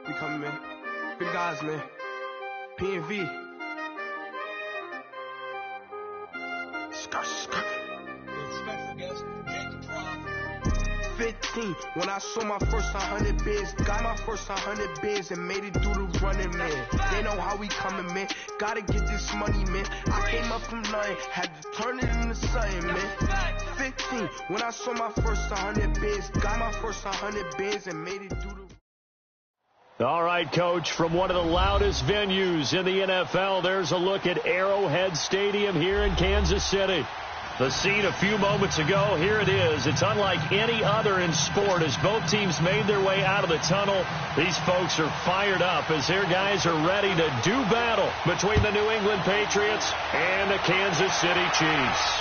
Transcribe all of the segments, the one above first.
We coming, man. Big guys, man. P&V. Skirt. Special guest, GETyoPOP. 15, when I saw my first 100 bids, got my first 100 bids and made it through the running, man. They know how we coming, man. Gotta get this money, man. I came up from nothing, had to turn it into something, man. 15, when I saw my first 100 bids, got my first 100 bids and made it through the... All right, Coach, from one of the loudest venues in the NFL, there's a look at Arrowhead Stadium here in Kansas City. The scene a few moments ago, here it is. It's unlike any other in sport as both teams made their way out of the tunnel. These folks are fired up as their guys are ready to do battle between the New England Patriots and the Kansas City Chiefs.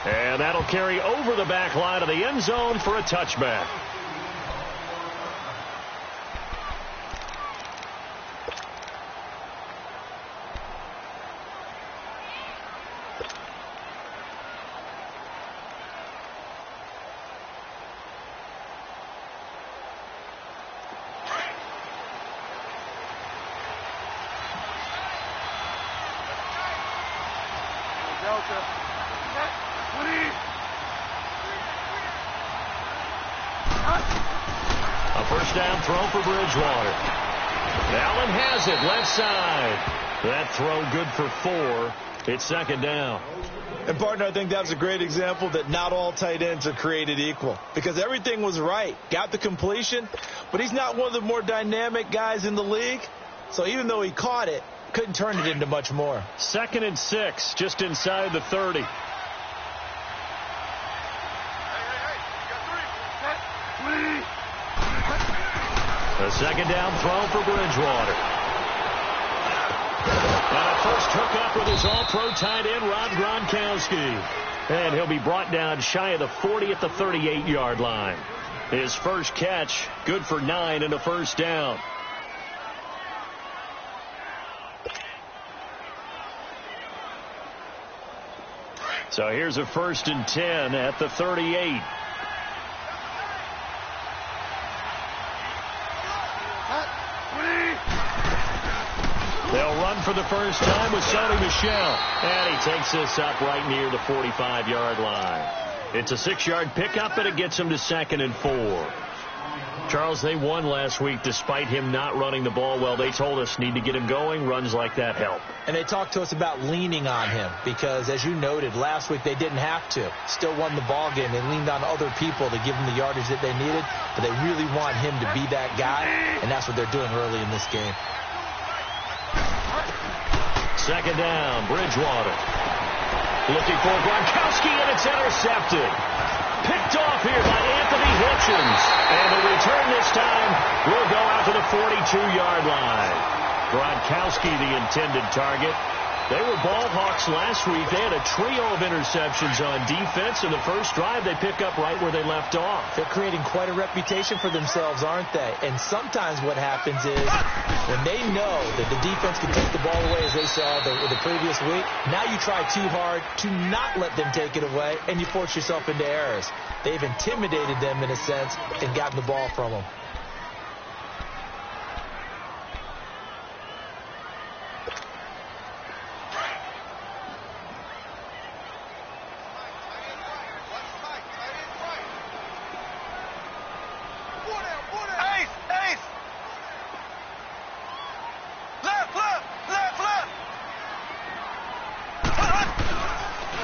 And that'll carry over the back line of the end zone for a touchback. A first down throw for Bridgewater. Allen has it, left side. That throw good for 4. It's second down. And, partner, I think that was a great example that not all tight ends are created equal because everything was right. Got the completion, but he's not one of the more dynamic guys in the league. So even though he caught it, couldn't turn it into much more. 2nd and 6, just inside the 30. A second down throw for Bridgewater. And a first hookup with his all-pro tight end, Rob Gronkowski. And he'll be brought down shy of the 40 at the 38-yard line. His first catch, good for 9 and a first down. So here's a 1st and 10 at the 38. They'll run for the first time with Sony Michel. And he takes this up right near the 45-yard line. It's a 6-yard pickup, and it gets him to 2nd and 4. Charles, they won last week despite him not running the ball well. They told us need to get him going. Runs like that help. And they talked to us about leaning on him because, as you noted, last week they didn't have to. Still won the ball game. They leaned on other people to give them the yardage that they needed, but they really want him to be that guy, and that's what they're doing early in this game. Second down, Bridgewater. Looking for Gronkowski, and it's intercepted. Picked off here by Anthony Hitchens. And the return this time will go out to the 42-yard line. Gronkowski, the intended target. They were ball hawks last week. They had a trio of interceptions on defense. In the first drive, they pick up right where they left off. They're creating quite a reputation for themselves, aren't they? And sometimes what happens is when they know that the defense can take the ball away, as they saw the previous week, now you try too hard to not let them take it away, and you force yourself into errors. They've intimidated them in a sense and gotten the ball from them.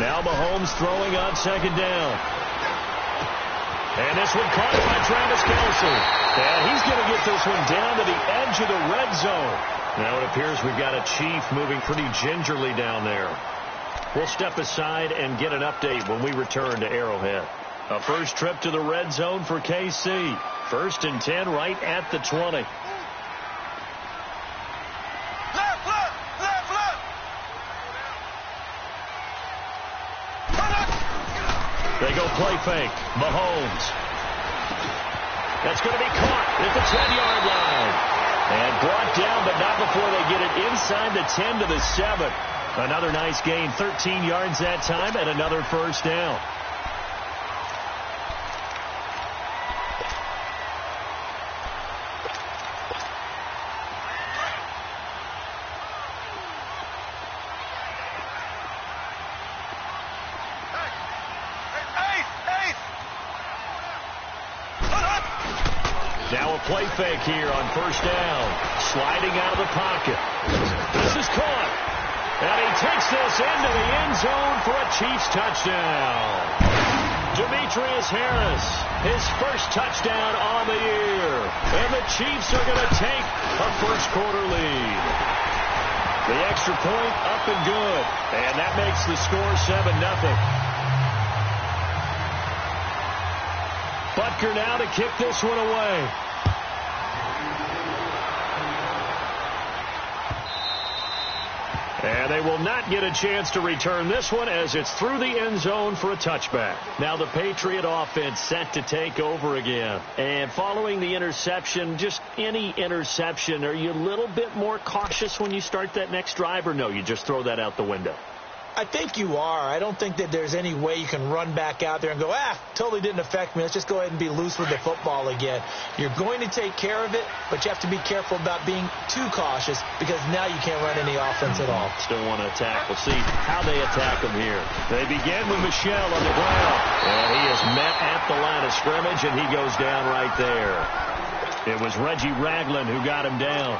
Now Mahomes throwing on second down. And this one caught by Travis Kelce. And he's going to get this one down to the edge of the red zone. Now it appears we've got a Chief moving pretty gingerly down there. We'll step aside and get an update when we return to Arrowhead. A first trip to the red zone for KC. 1st and 10 right at the 20. They go play fake. Mahomes. That's going to be caught at the 10-yard line. And brought down, but not before they get it inside the 10 to the 7. Another nice gain, 13 yards that time, and another first down. Now a play fake here on first down. Sliding out of the pocket. This is caught. And he takes this into the end zone for a Chiefs touchdown. Demetrius Harris, his first touchdown on the year. And the Chiefs are going to take a first-quarter lead. The extra point up and good. And that makes the score 7-0. Butker now to kick this one away. And they will not get a chance to return this one as it's through the end zone for a touchback. Now the Patriot offense set to take over again. And following the interception, just any interception, are you a little bit more cautious when you start that next drive, or no, you just throw that out the window? I think you are. I don't think that there's any way you can run back out there and go, totally didn't affect me. Let's just go ahead and be loose with the football again. You're going to take care of it, but you have to be careful about being too cautious because now you can't run any offense at all. Still want to attack. We'll see how they attack him here. They begin with Michel on the ground, and he is met at the line of scrimmage, and he goes down right there. It was Reggie Ragland who got him down.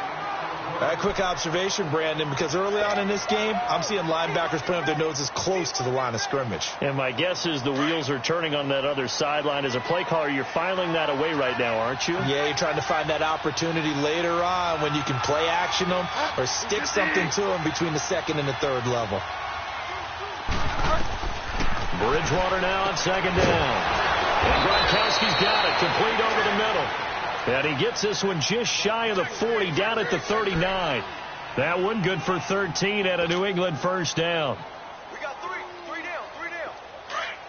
A quick observation, Brandon, because early on in this game, I'm seeing linebackers putting up their noses close to the line of scrimmage. And my guess is the wheels are turning on that other sideline. As a play caller, you're filing that away right now, aren't you? Yeah, you're trying to find that opportunity later on when you can play action them or stick something to them between the second and the third level. Bridgewater now on second down. And Gronkowski's got it, complete over the middle. And he gets this one just shy of the 40, down at the 39. That one good for 13 at a New England first down. We got three down.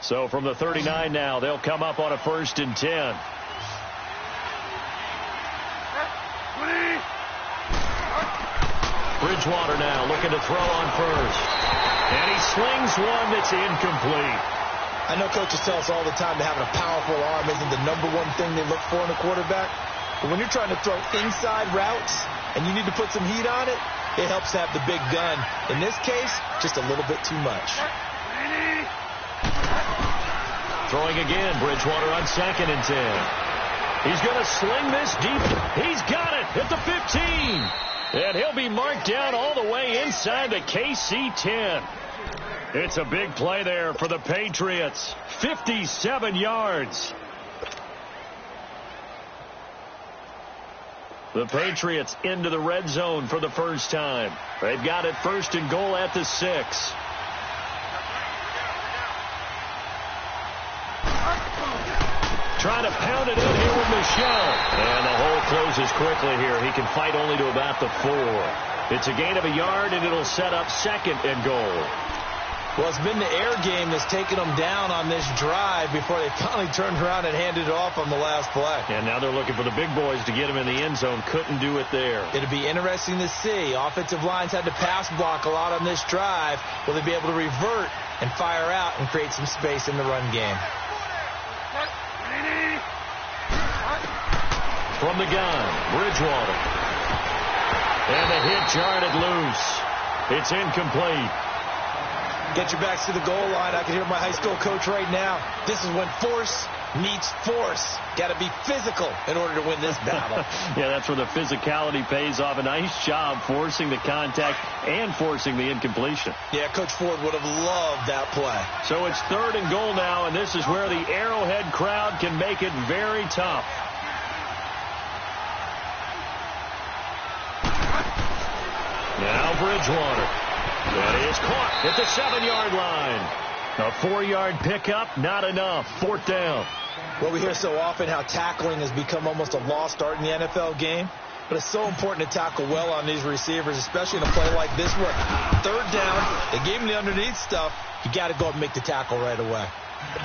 So from the 39 now, they'll come up on a 1st and 10. Bridgewater now looking to throw on first. And he slings one that's incomplete. I know coaches tell us all the time that having a powerful arm isn't the number one thing they look for in a quarterback. But when you're trying to throw inside routes and you need to put some heat on it, it helps to have the big gun. In this case, just a little bit too much. Throwing again, Bridgewater on 2nd and 10. He's going to sling this deep. He's got it at the 15. And he'll be marked down all the way inside the KC 10. It's a big play there for the Patriots. 57 yards. The Patriots into the red zone for the first time. They've got it 1st and goal at the 6. Trying to pound it in here with Michel. And the hole closes quickly here. He can fight only to about the 4. It's a gain of a yard, and it'll set up 2nd and goal. Well, it's been the air game that's taken them down on this drive before they finally turned around and handed it off on the last play. And now they're looking for the big boys to get him in the end zone. Couldn't do it there. It'll be interesting to see. Offensive lines had to pass block a lot on this drive. Will they be able to revert and fire out and create some space in the run game? From the gun, Bridgewater. And the hit jarred loose. It's incomplete. Get your backs to the goal line. I can hear my high school coach right now. This is when force meets force. Got to be physical in order to win this battle. Yeah, that's where the physicality pays off. A nice job forcing the contact and forcing the incompletion. Yeah, Coach Ford would have loved that play. So it's 3rd and goal now, and this is where the Arrowhead crowd can make it very tough. Now Bridgewater. That is caught at the 7-yard line. A 4-yard pickup, not enough. 4th down. Well, we hear so often how tackling has become almost a lost art in the NFL game. But it's so important to tackle well on these receivers, especially in a play like this where 3rd down, they gave him the underneath stuff. You got to go up and make the tackle right away.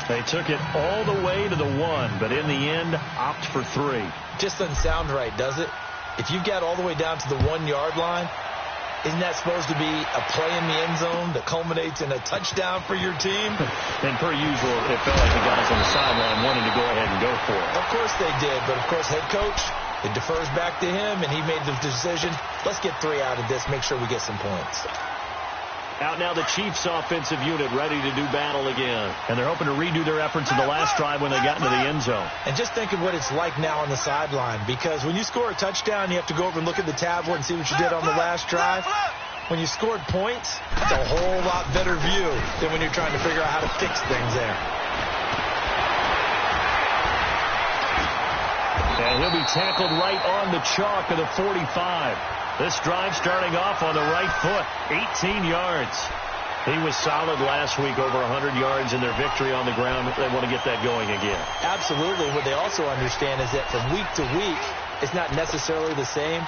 They took it all the way to the 1, but in the end, opt for 3. Just doesn't sound right, does it? If you get all the way down to the 1-yard line, isn't that supposed to be a play in the end zone that culminates in a touchdown for your team? And per usual, it felt like the guys on the sideline wanted to go ahead and go for it. Of course they did, but of course head coach, it defers back to him, and he made the decision, let's get 3 out of this, make sure we get some points. Out now the Chiefs offensive unit ready to do battle again. And they're hoping to redo their efforts in the last drive when they got into the end zone. And just think of what it's like now on the sideline, because when you score a touchdown, you have to go over and look at the tablet and see what you did on the last drive. When you scored points, it's a whole lot better view than when you're trying to figure out how to fix things there. And he'll be tackled right on the chalk of the 45. This drive starting off on the right foot, 18 yards. He was solid last week, over 100 yards in their victory on the ground. They want to get that going again. Absolutely. What they also understand is that from week to week, it's not necessarily the same,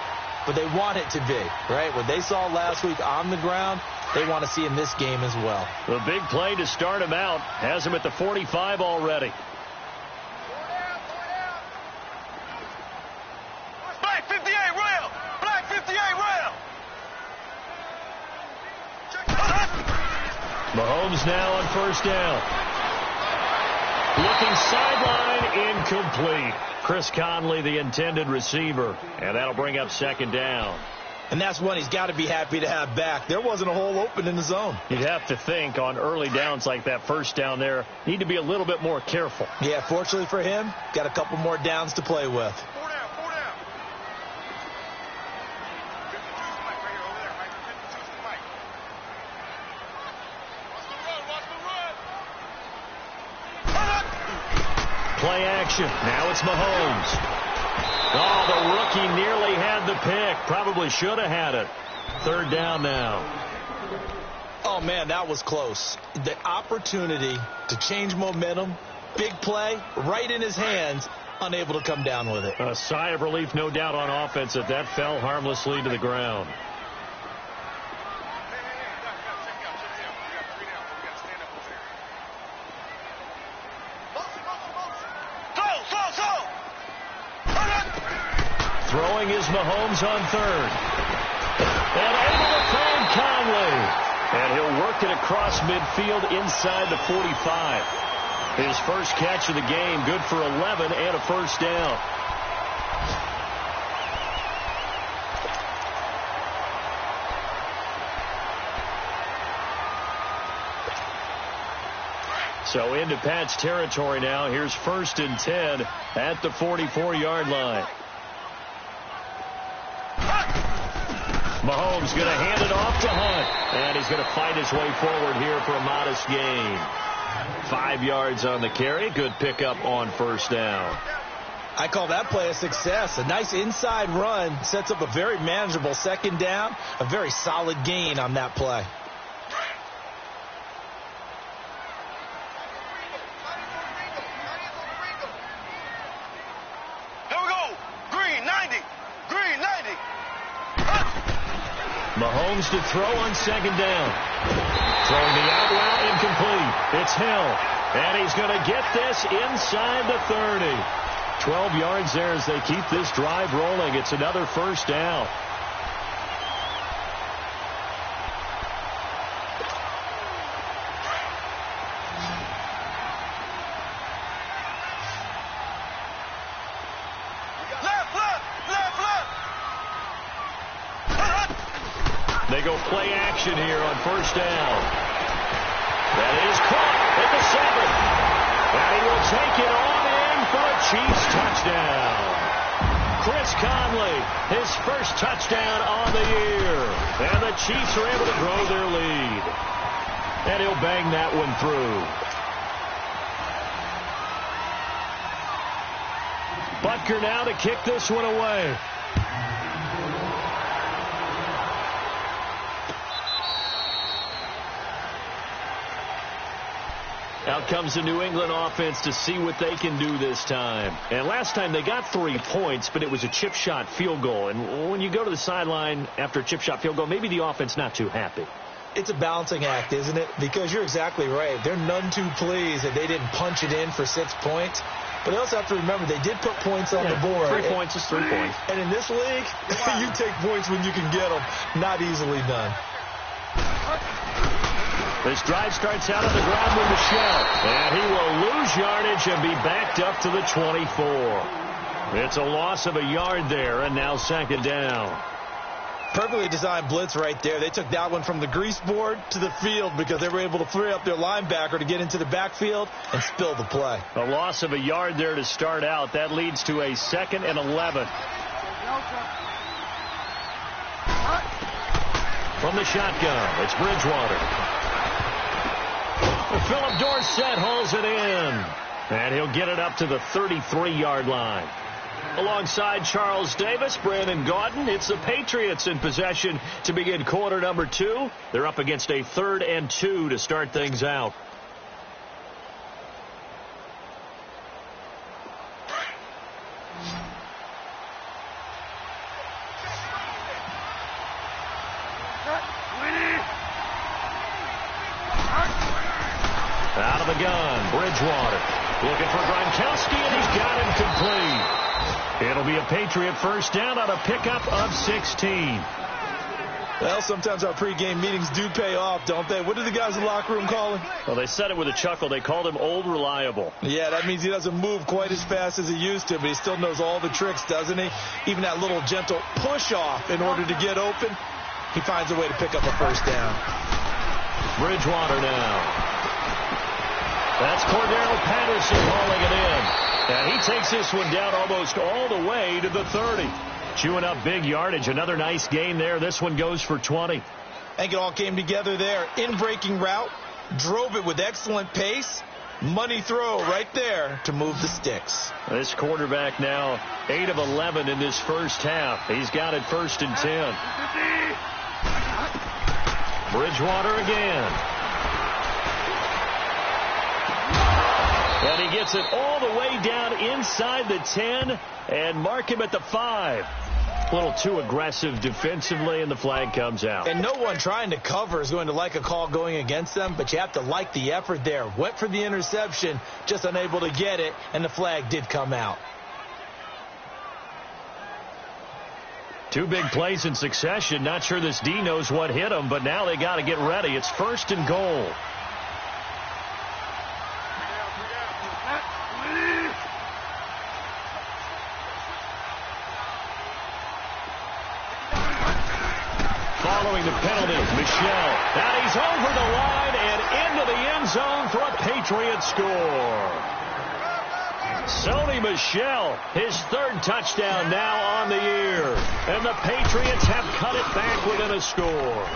but they want it to be, right? What they saw last week on the ground, they want to see in this game as well. The big play to start him out has him at the 45 already. Black 58 rail! Black 58 rail! Mahomes now on first down. Looking sideline, incomplete. Chris Conley, the intended receiver. And that'll bring up second down. And that's one he's got to be happy to have back. There wasn't a hole open in the zone. You'd have to think on early downs like that first down there, need to be a little bit more careful. Yeah, fortunately for him, got a couple more downs to play with. Four down. Play action. Now it's Mahomes. Oh, the rookie nearly had the pick. Probably should have had it. Third down now. Oh, man, that was close. The opportunity to change momentum, big play, right in his hands, unable to come down with it. A sigh of relief, no doubt, on offense that fell harmlessly to the ground. Throwing is Mahomes on third. And able to find Conley. And he'll work it across midfield inside the 45. His first catch of the game, good for 11 and a first down. So into Pat's territory now. Here's 1st and 10 at the 44-yard line. Mahomes going to hand it off to Hunt. And he's going to fight his way forward here for a modest gain. 5 yards on the carry. Good pickup on first down. I call that play a success. A nice inside run sets up a very manageable second down. A very solid gain on that play. Mahomes to throw on second down. Throwing the out route, incomplete. It's Hill. And he's going to get this inside the 30. 12 yards there as they keep this drive rolling. It's another first down. They go play action here on first down. That is caught at the 7. And he will take it on in for a Chiefs touchdown. Chris Conley, his first touchdown on the year. And the Chiefs are able to grow their lead. And he'll bang that one through. Butker now to kick this one away. Out comes the New England offense to see what they can do this time. And last time they got 3 points, but it was a chip shot field goal. And when you go to the sideline after a chip shot field goal, maybe the offense not too happy. It's a balancing act, isn't it? Because you're exactly right. They're none too pleased that they didn't punch it in for 6 points. But they also have to remember they did put points on the board. 3 points is 3 points. And in this league, you take points when you can get them. Not easily done. This drive starts out on the ground with Michelle. And he will lose yardage and be backed up to the 24. It's a loss of a yard there, and now second down. Perfectly designed blitz right there. They took that one from the grease board to the field because they were able to free up their linebacker to get into the backfield and spill the play. A loss of a yard there to start out. That leads to a 2nd and 11. From the shotgun, it's Bridgewater. Philip Dorsett hauls it in. And he'll get it up to the 33-yard line. Alongside Charles Davis, Brandon Gaudin, it's the Patriots in possession to begin quarter number 2. They're up against a 3rd and 2 to start things out. Out of the gun, Bridgewater looking for Gronkowski, and he's got him complete. It'll be a Patriot first down on a pickup of 16. Well, sometimes our pregame meetings do pay off, don't they? What do the guys in the locker room call him? Well, they said it with a chuckle. They called him Old Reliable. Yeah, that means he doesn't move quite as fast as he used to, but he still knows all the tricks, doesn't he? Even that little gentle push-off in order to get open, he finds a way to pick up a first down. Bridgewater now. That's Cordero Patterson hauling it in. And he takes this one down almost all the way to the 30. Chewing up big yardage. Another nice gain there. This one goes for 20. I think it all came together there. In-breaking route. Drove it with excellent pace. Money throw right there to move the sticks. This quarterback now 8 of 11 in this first half. He's got it 1st and 10. Bridgewater again. And he gets it all the way down inside the 10 and mark him at the 5. A little too aggressive defensively, and the flag comes out. And no one trying to cover is going to like a call going against them, but you have to like the effort there. Went for the interception, just unable to get it, and the flag did come out. 2 big plays in succession. Not sure this D knows what hit him, but now they got to get ready. It's 1st and goal. Following the penalty, Michel. And he's over the line and into the end zone for a Patriot score. Sony Michel, his 3rd touchdown now on the year. And the Patriots have cut it back within a score.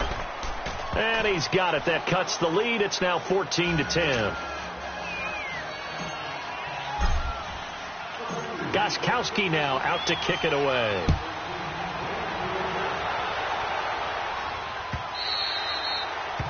And he's got it. That cuts the lead. It's now 14-10. Gostkowski now out to kick it away.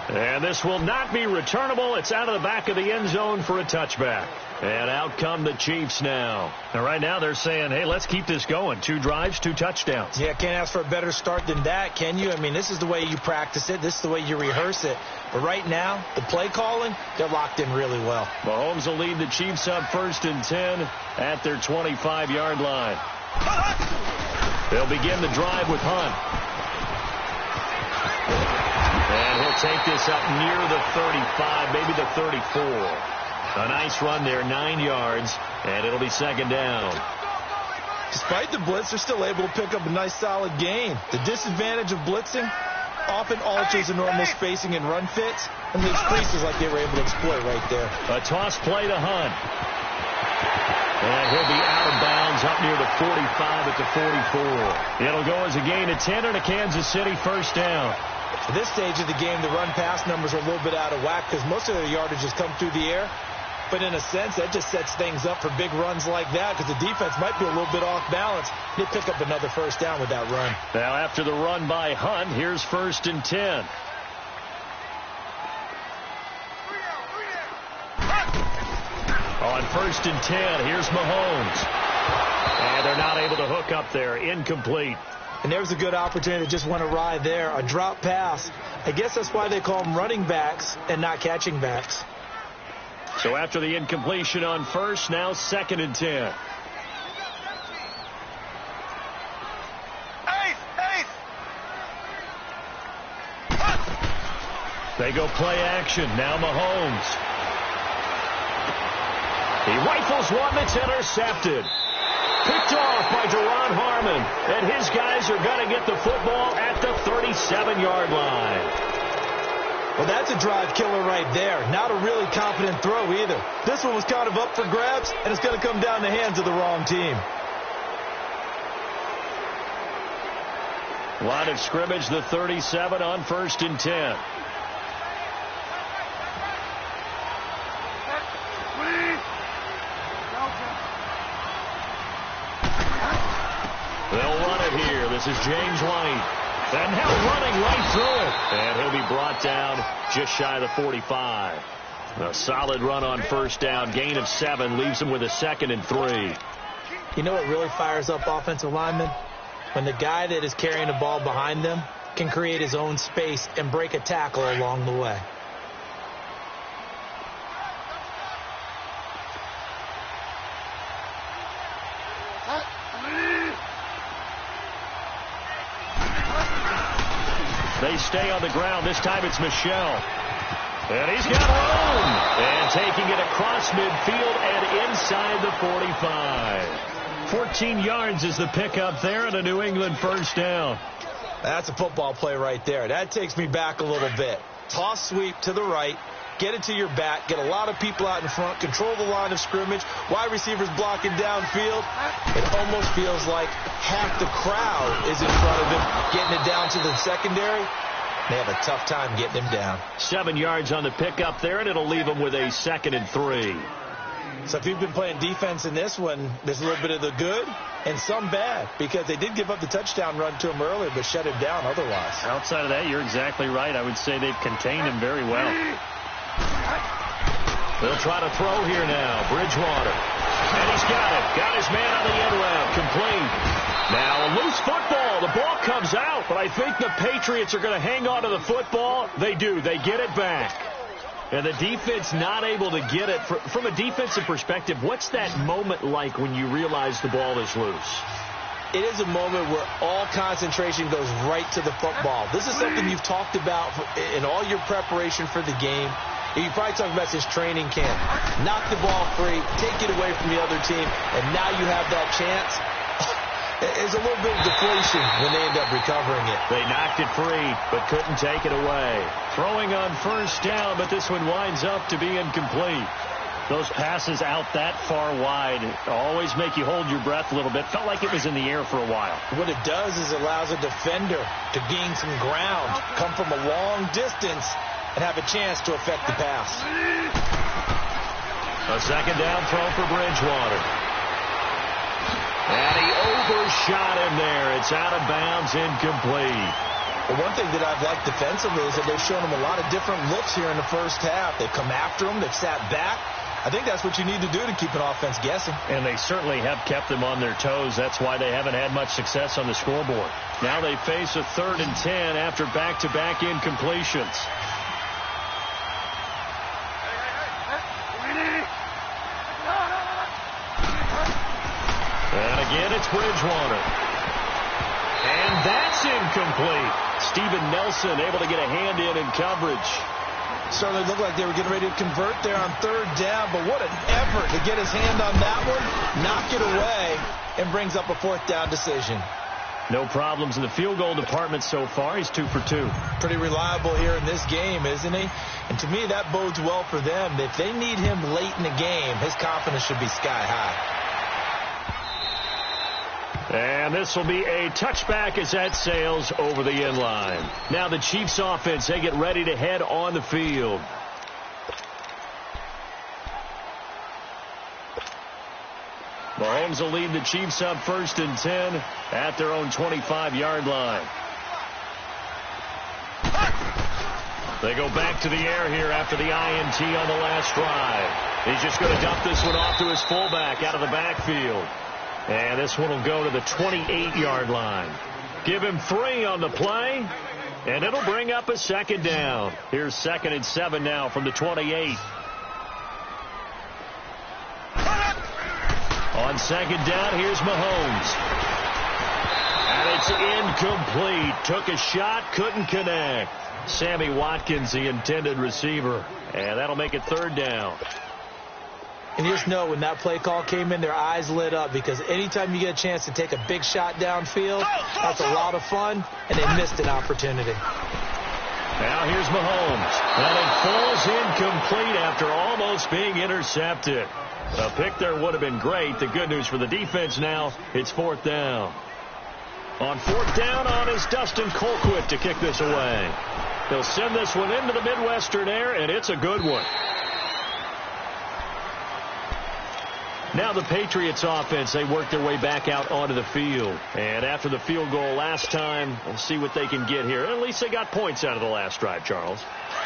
And this will not be returnable. It's out of the back of the end zone for a touchback. And out come the Chiefs now. And right now they're saying, hey, let's keep this going. 2 drives, 2 touchdowns. Yeah, can't ask for a better start than that, can you? I mean, this is the way you practice it. This is the way you rehearse it. But right now, the play calling, they're locked in really well. Mahomes will lead the Chiefs up 1st and 10 at their 25-yard line. They'll begin the drive with Hunt. And he'll take this up near the 35, maybe the 34. A nice run there, 9 yards, and it'll be 2nd down. Despite the blitz, they're still able to pick up a nice, solid gain. The disadvantage of blitzing often alters the normal spacing and run fits, and leaves creases like they were able to exploit right there. A toss play to Hunt. And he'll be out of bounds up near the 45 at the 44. It'll go as a gain of 10 and a Kansas City first down. At this stage of the game, the run-pass numbers are a little bit out of whack because most of their yardage has come through the air. But in a sense, that just sets things up for big runs like that because the defense might be a little bit off balance. They pick up another first down with that run. Now, after the run by Hunt, here's 1st and 10. On 1st and 10, here's Mahomes. And they're not able to hook up there. Incomplete. And there's a good opportunity to just want to ride there. A drop pass. I guess that's why they call them running backs and not catching backs. So after the incompletion on 1st, now 2nd and 10. They go play action. Now Mahomes. He rifles one that's intercepted. Picked off by Deron Harmon. And his guys are going to get the football at the 37-yard line. Well, that's a drive killer right there. Not a really confident throw either. This one was kind of up for grabs, and it's going to come down the hands of the wrong team. Line of scrimmage, the 37 on 1st and 10. They'll run it here. This is James White. And now running right through it. And he'll be brought down just shy of the 45. A solid run on 1st down. Gain of 7 leaves him with a 2nd and 3. You know what really fires up offensive linemen? When the guy that is carrying the ball behind them can create his own space and break a tackle along the way. They stay on the ground. This time it's Michel. And he's got room. And taking it across midfield and inside the 45. 14 yards is the pickup there and a New England 1st down. That's a football play right there. That takes me back a little bit. Toss sweep to the right. Get it to your back. Get a lot of people out in front. Control the line of scrimmage. Wide receivers blocking downfield. It almost feels like half the crowd is in front of him, getting it down to the secondary. They have a tough time getting him down. 7 yards on the pickup there, and it'll leave him with a 2nd and 3. So if you've been playing defense in this one, there's a little bit of the good and some bad, because they did give up the touchdown run to him earlier, but shut him down otherwise. Outside of that, you're exactly right. I would say they've contained him very well. They'll try to throw here now. Bridgewater. And he's got it. Got his man on the end route. Complete. Now a loose football. The ball comes out, but I think the Patriots are going to hang on to the football. They do. They get it back. And the defense not able to get it. From a defensive perspective, what's that moment like when you realize the ball is loose? It is a moment where all concentration goes right to the football. This is something you've talked about in all your preparation for the game. You probably talked about since training camp. Knock the ball free, take it away from the other team, and now you have that chance. There's a little bit of deflation when they end up recovering it. They knocked it free, but couldn't take it away. Throwing on 1st down, but this one winds up to be incomplete. Those passes out that far wide always make you hold your breath a little bit. Felt like it was in the air for a while. What it does is it allows a defender to gain some ground, come from a long distance, and have a chance to affect the pass. A 2nd down throw for Bridgewater. And he overshot him there. It's out of bounds, incomplete. Well, one thing that I've liked defensively is that they've shown him a lot of different looks here in the 1st half. They've come after him. They've sat back. I think that's what you need to do to keep an offense guessing. And they certainly have kept them on their toes. That's why they haven't had much success on the scoreboard. Now they face a 3rd and 10 after back-to-back incompletions. And again, it's Bridgewater. And that's incomplete. Steven Nelson able to get a hand in coverage. Certainly looked like they were getting ready to convert there on 3rd down, but what an effort to get his hand on that one, knock it away, and brings up a 4th down decision. No problems in the field goal department so far. He's 2 for 2. Pretty reliable here in this game, isn't he? And to me, that bodes well for them. If they need him late in the game, his confidence should be sky high. And this will be a touchback as that sails over the end line. Now the Chiefs offense, they get ready to head on the field. Mahomes will lead the Chiefs up 1st and 10 at their own 25-yard line. They go back to the air here after the INT on the last drive. He's just going to dump this one off to his fullback out of the backfield. And this one will go to the 28-yard line. Give him 3 on the play, and it'll bring up a 2nd down. Here's 2nd and 7 now from the 28. On 2nd down, here's Mahomes. And it's incomplete. Took a shot, couldn't connect. Sammy Watkins, the intended receiver. And that'll make it 3rd down. And you just know when that play call came in, their eyes lit up, because anytime you get a chance to take a big shot downfield, that's a lot of fun, and they missed an opportunity. Now here's Mahomes, and it falls incomplete after almost being intercepted. A pick there would have been great. The good news for the defense now, it's 4th down. On 4th down is Dustin Colquitt to kick this away. He'll send this one into the Midwestern air, and it's a good one. Now the Patriots offense, they work their way back out onto the field. And after the field goal last time, we'll see what they can get here. At least they got points out of the last drive, Charles.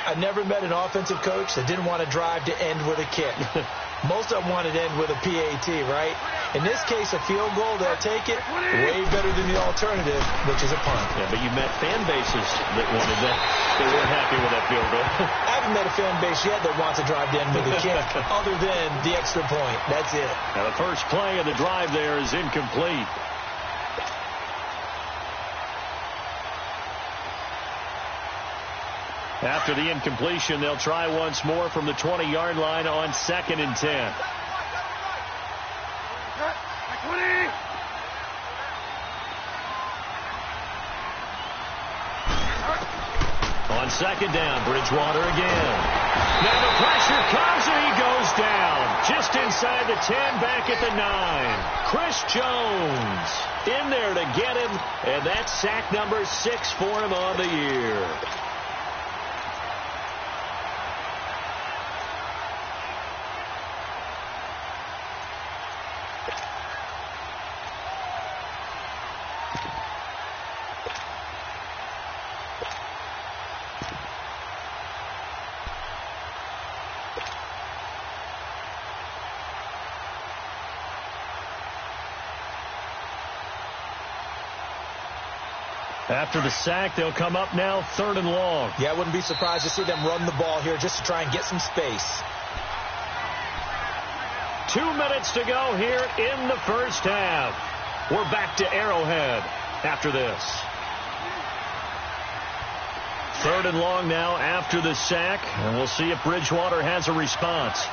I've never met an offensive coach that didn't want to drive to end with a kick. Most of them wanted to end with a PAT, right? In this case, a field goal, they'll take it way better than the alternative, which is a punt. Yeah, but you met fan bases that wanted that. They weren't happy with that field goal. I haven't met a fan base yet that wants to drive to end with a kick, other than the extra point. That's it. Now the first play of the drive there is incomplete. After the incompletion, they'll try once more from the 20-yard line on 2nd and 10. On 2nd down, Bridgewater again. Now the pressure comes and he goes down. Just inside the 10, back at the 9. Chris Jones in there to get him, and that's sack number 6 for him on the year. After the sack, they'll come up now 3rd and long. Yeah, I wouldn't be surprised to see them run the ball here just to try and get some space. 2 minutes to go here in the first half. We're back to Arrowhead after this. 3rd and long now after the sack, and we'll see if Bridgewater has a response.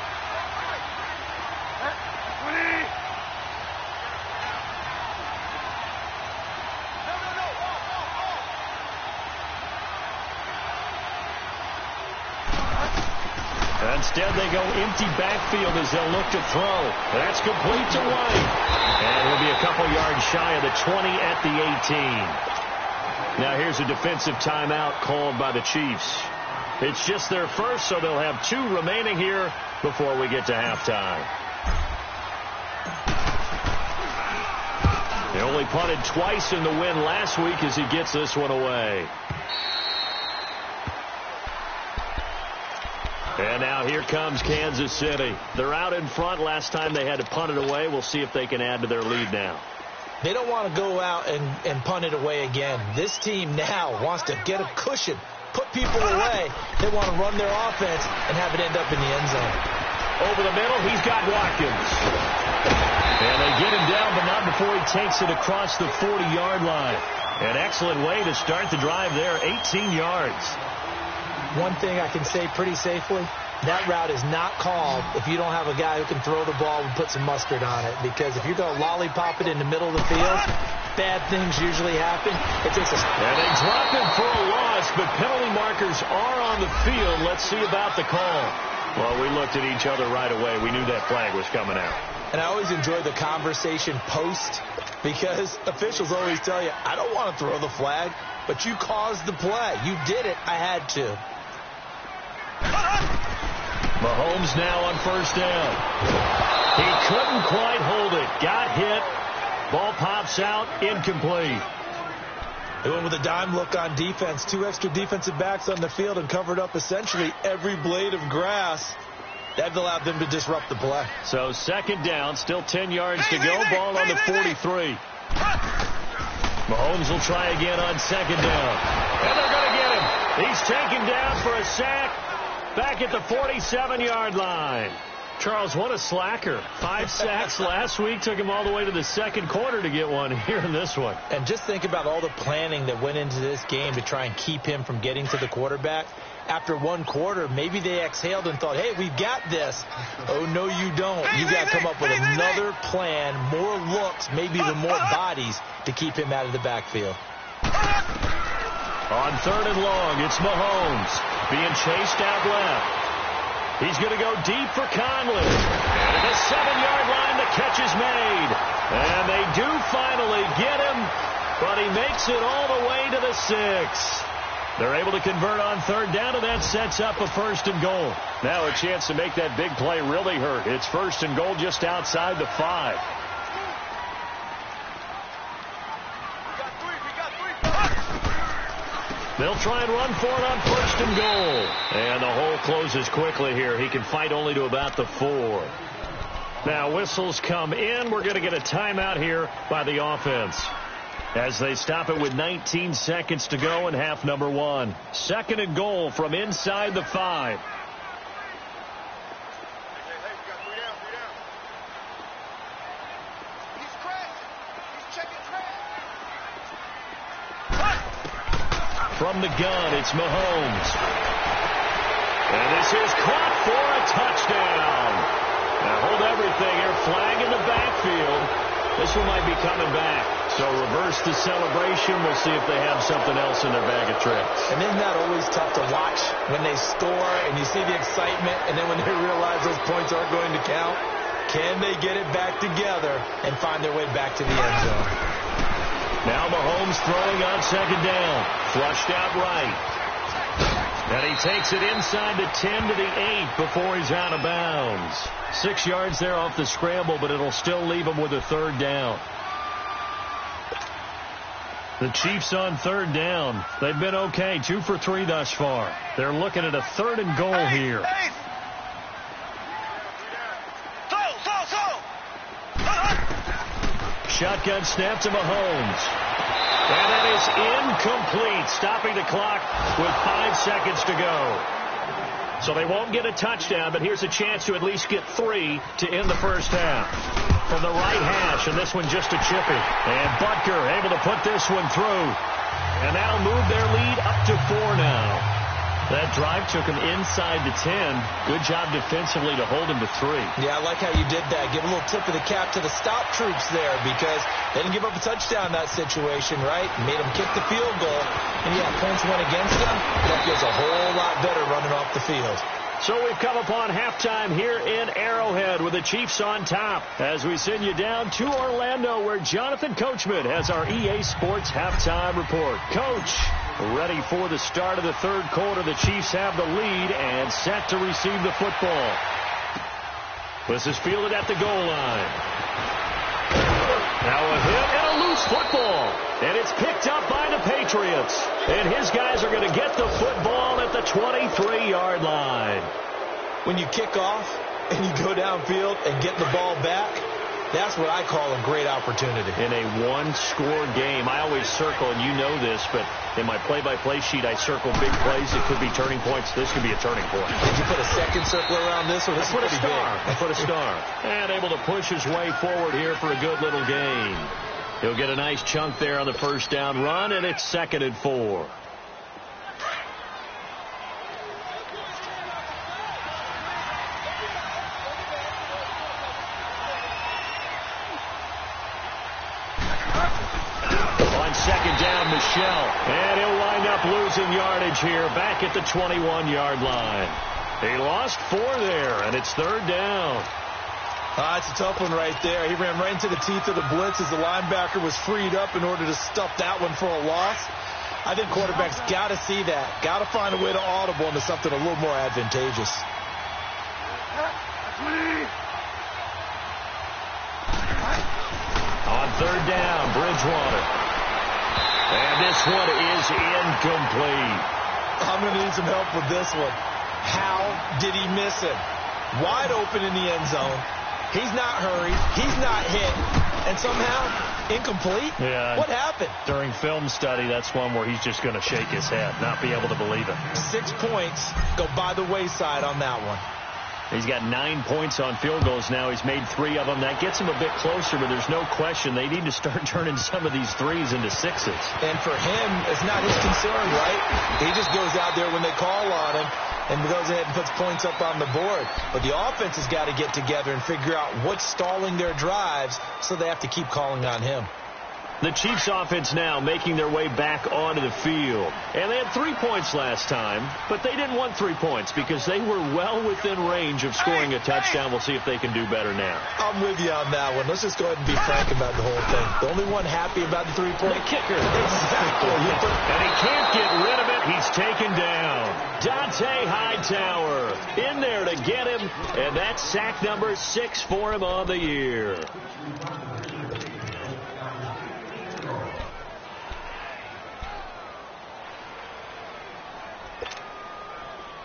Instead, they go empty backfield as they'll look to throw. That's complete to White. And he'll be a couple yards shy of the 20 at the 18. Now here's a defensive timeout called by the Chiefs. It's just their first, so they'll have 2 remaining here before we get to halftime. They only punted twice in the win last week as he gets this one away. And now here comes Kansas City. They're out in front. Last time they had to punt it away. We'll see if they can add to their lead now. They don't want to go out and punt it away again. This team now wants to get a cushion, put people away. They want to run their offense and have it end up in the end zone. Over the middle, he's got Watkins. And they get him down, but not before he takes it across the 40-yard line. An excellent way to start the drive there, 18 yards. One thing I can say pretty safely, that route is not called if you don't have a guy who can throw the ball and put some mustard on it. Because if you're going to lollipop it in the middle of the field, bad things usually happen. It takes a... And they drop him for a loss, but penalty markers are on the field. Let's see about the call. Well, we looked at each other right away. We knew that flag was coming out. And I always enjoy the conversation post, because officials always tell you, I don't want to throw the flag, but you caused the play. You did it. I had to. Mahomes now on 1st down. He couldn't quite hold it. Got hit. Ball pops out. Incomplete. They went with a dime look on defense. 2 extra defensive backs on the field and covered up essentially every blade of grass. That allowed them to disrupt the play. So 2nd down. Still 10 yards to go. Ball on the 43. Mahomes will try again on 2nd down. And they're going to get him. He's taken down for a sack. Back at the 47-yard line. Charles, what a slacker. 5 sacks last week. Took him all the way to the second quarter to get one here in this one. And just think about all the planning that went into this game to try and keep him from getting to the quarterback. After one quarter, maybe they exhaled and thought, hey, we've got this. Oh, no, you don't. You got to come up with another plan, more looks, maybe even more bodies to keep him out of the backfield. On 3rd and long, it's Mahomes being chased out left. He's going to go deep for Conley. And at the 7-yard line, the catch is made. And they do finally get him, but he makes it all the way to the 6. They're able to convert on 3rd down, and that sets up a 1st and goal. Now a chance to make that big play really hurt. It's 1st and goal just outside the 5. They'll try and run for it on 1st and goal. And the hole closes quickly here. He can fight only to about the 4. Now whistles come in. We're going to get a timeout here by the offense, as they stop it with 19 seconds to go in half number 1. 2nd and goal from inside the 5. From the gun, it's Mahomes. And this is caught for a touchdown. Now hold everything here. Flag in the backfield. This one might be coming back. So reverse the celebration. We'll see if they have something else in their bag of tricks. And isn't that always tough to watch when they score and you see the excitement, and then when they realize those points aren't going to count? Can they get it back together and find their way back to the end zone? Now Mahomes throwing on 2nd down. Flushed out right. And he takes it inside the 10 to the 8 before he's out of bounds. 6 yards there off the scramble, but it'll still leave him with a 3rd down. The Chiefs on 3rd down. They've been okay. 2 for 3 thus far. They're looking at a 3rd and goal here. Shotgun snap to Mahomes. And that is incomplete, stopping the clock with 5 seconds to go. So they won't get a touchdown, but here's a chance to at least get 3 to end the first half. From the right hash, and this one just a chippy. And Butker able to put this one through. And that'll move their lead up to 4 now. That drive took him inside the 10. Good job defensively to hold him to 3. Yeah, I like how you did that. Give a little tip of the cap to the stop troops there, because they didn't give up a touchdown in that situation, right? Made them kick the field goal. And yeah, points went against them. That feels a whole lot better running off the field. So we've come upon halftime here in Arrowhead with the Chiefs on top, as we send you down to Orlando, where Jonathan Coachman has our EA Sports halftime report. Coach, ready for the start of the 3rd quarter. The Chiefs have the lead and set to receive the football. This is fielded at the goal line. Now a hit and a loose football. And it's picked up by the Patriots. And his guys are going to get the football at the 23-yard line. When you kick off and you go downfield and get the ball back, that's what I call a great opportunity. In a one-score game, I always circle, and you know this, but in my play-by-play sheet, I circle big plays. It could be turning points. This could be a turning point. Did you put a second circle around this one? I put a star. I put a star. And able to push his way forward here for a good little gain. He'll get a nice chunk there on the 1st down run, and it's 2nd and 4. On 2nd down, Michelle. And he'll wind up losing yardage here back at the 21-yard line. He lost 4 there, and it's 3rd down. It's a tough one right there. He ran right into the teeth of the blitz as the linebacker was freed up in order to stuff that one for a loss. I think quarterbacks got to see that. Got to find a way to audible into something a little more advantageous. On 3rd down, Bridgewater. And this one is incomplete. I'm going to need some help with this one. How did he miss him? Wide open in the end zone. He's not hurried. He's not hit. And somehow, incomplete? Yeah. What happened? During film study, that's one where he's just going to shake his head, not be able to believe it. 6 points go by the wayside on that one. He's got 9 points on field goals now. He's made 3 of them. That gets him a bit closer, but there's no question they need to start turning some of these threes into sixes. And for him, it's not his concern, right? He just goes out there when they call on him and goes ahead and puts points up on the board. But the offense has got to get together and figure out what's stalling their drives, so they have to keep calling on him. The Chiefs offense now making their way back onto the field. And they had 3 points last time, but they didn't want 3 points because they were well within range of scoring a touchdown. We'll see if they can do better now. I'm with you on that one. Let's just go ahead and be frank about the whole thing. The only one happy about the 3-point. The kicker. Exactly. And he can't get rid of it. He's taken down. Dante Hightower in there to get him, and that's sack number 6 for him on the year.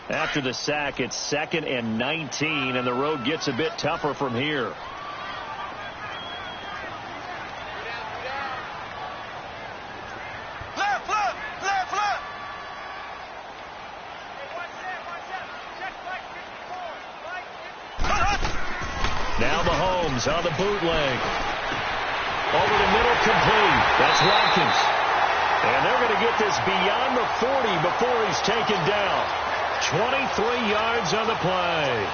After the sack, it's 2nd and 19, and the road gets a bit tougher from here. Now Mahomes on the bootleg. Over the middle, complete. That's Watkins. And they're going to get this beyond the 40 before he's taken down. 23 yards on the play.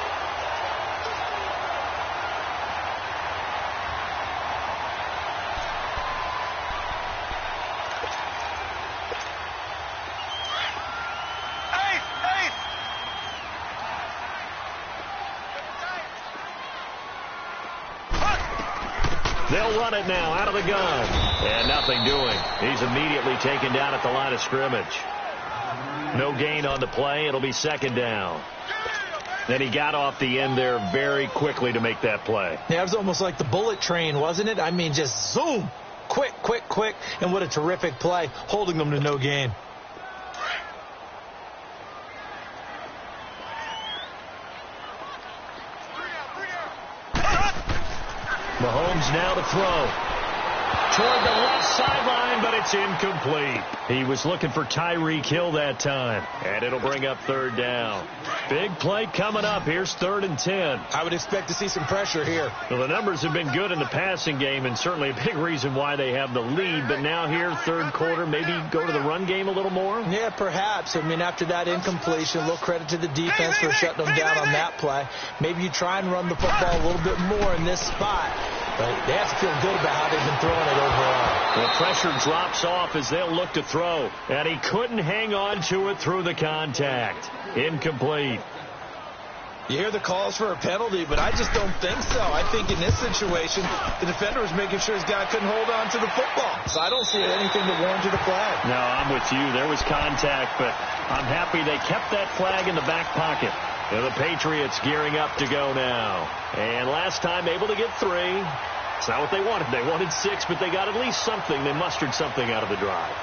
They'll run it now out of the gun. And nothing doing. He's immediately taken down at the line of scrimmage. No gain on the play. It'll be 2nd down. Then he got off the end there very quickly to make that play. Yeah, it was almost like the bullet train, wasn't it? I mean, just zoom. Quick, quick, quick. And what a terrific play, holding them to no gain. Mahomes now to throw. Toward the left sideline, but it's incomplete. He was looking for Tyreek Hill that time. And it'll bring up 3rd down. Big play coming up. Here's 3rd and 10. I would expect to see some pressure here. Well, the numbers have been good in the passing game, and certainly a big reason why they have the lead. But now here, 3rd quarter, maybe go to the run game a little more? Yeah, perhaps. I mean, after that incompletion, a little credit to the defense for shutting them down on that play. Maybe you try and run the football a little bit more in this spot. But they have to feel good about how they've been throwing it overall. The pressure drops off as they'll look to throw. And he couldn't hang on to it through the contact. Incomplete. You hear the calls for a penalty, but I just don't think so. I think in this situation, the defender was making sure his guy couldn't hold on to the football. So I don't see anything that warranted a flag. No, I'm with you. There was contact, but I'm happy they kept that flag in the back pocket. And the Patriots gearing up to go now. And last time able to get 3. It's not what they wanted. They wanted 6, but they got at least something. They mustered something out of the drive.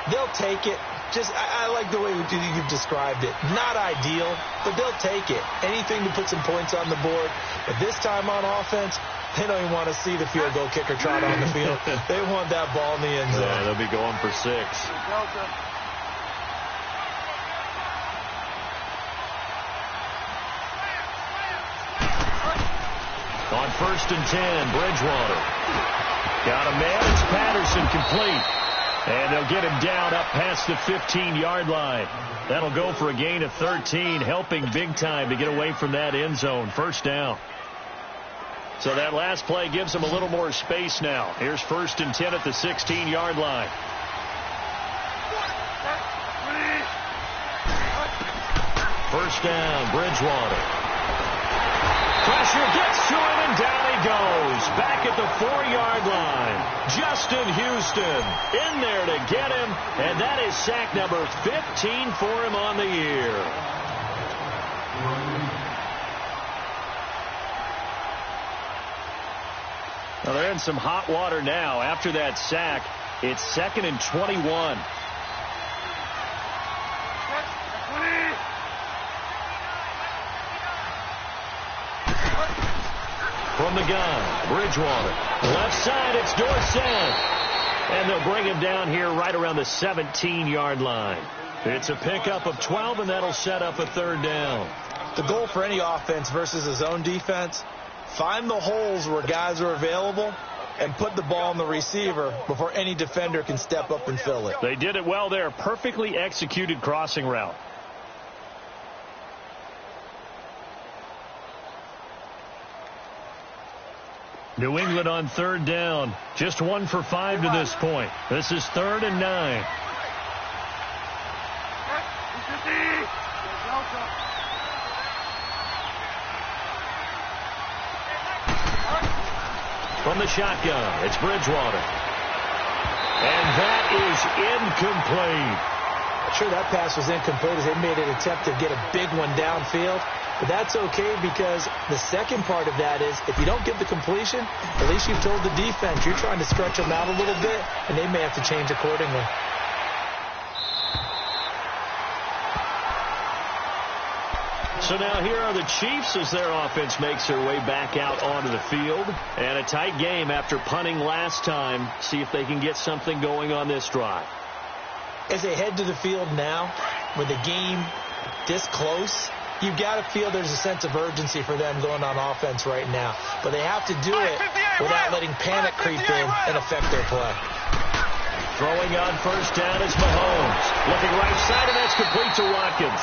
They'll take it. I like the way you've described it. Not ideal, but they'll take it. Anything to put some points on the board. But this time on offense, they don't even want to see the field goal kicker trot on the field. They want that ball in the end zone. Yeah, they'll be going for 6. On 1st and 10, Bridgewater. Got a man. It's Patterson complete. And they'll get him down up past the 15-yard line. That'll go for a gain of 13, helping big time to get away from that end zone. 1st down. So that last play gives them a little more space now. Here's 1st and 10 at the 16-yard line. First down, Bridgewater. Pressure gets to him, and down he goes. Back at the 4-yard line. Justin Houston in there to get him, and that is sack number 15 for him on the year. Well, they're in some hot water now. After that sack, it's 2nd and 21. From the gun, Bridgewater. Left side, it's Dorsett. And they'll bring him down here right around the 17-yard line. It's a pickup of 12, and that'll set up a 3rd down. The goal for any offense versus a zone defense, find the holes where guys are available and put the ball on the receiver before any defender can step up and fill it. They did it well there. Perfectly executed crossing route. New England on third down. Just 1 for 5 to this point. This is 3rd and 9. From the shotgun, it's Bridgewater. And that is incomplete. Sure, that pass was incomplete as they made an attempt to get a big one downfield. But that's okay because the second part of that is if you don't get the completion, at least you've told the defense you're trying to stretch them out a little bit, and they may have to change accordingly. So now here are the Chiefs as their offense makes their way back out onto the field. And a tight game after punting last time. See if they can get something going on this drive. As they head to the field now, with the game this close, you've got to feel there's a sense of urgency for them going on offense right now. But they have to do it without letting panic creep in and affect their play. Throwing on first down is Mahomes. Looking right side, and that's complete to Watkins.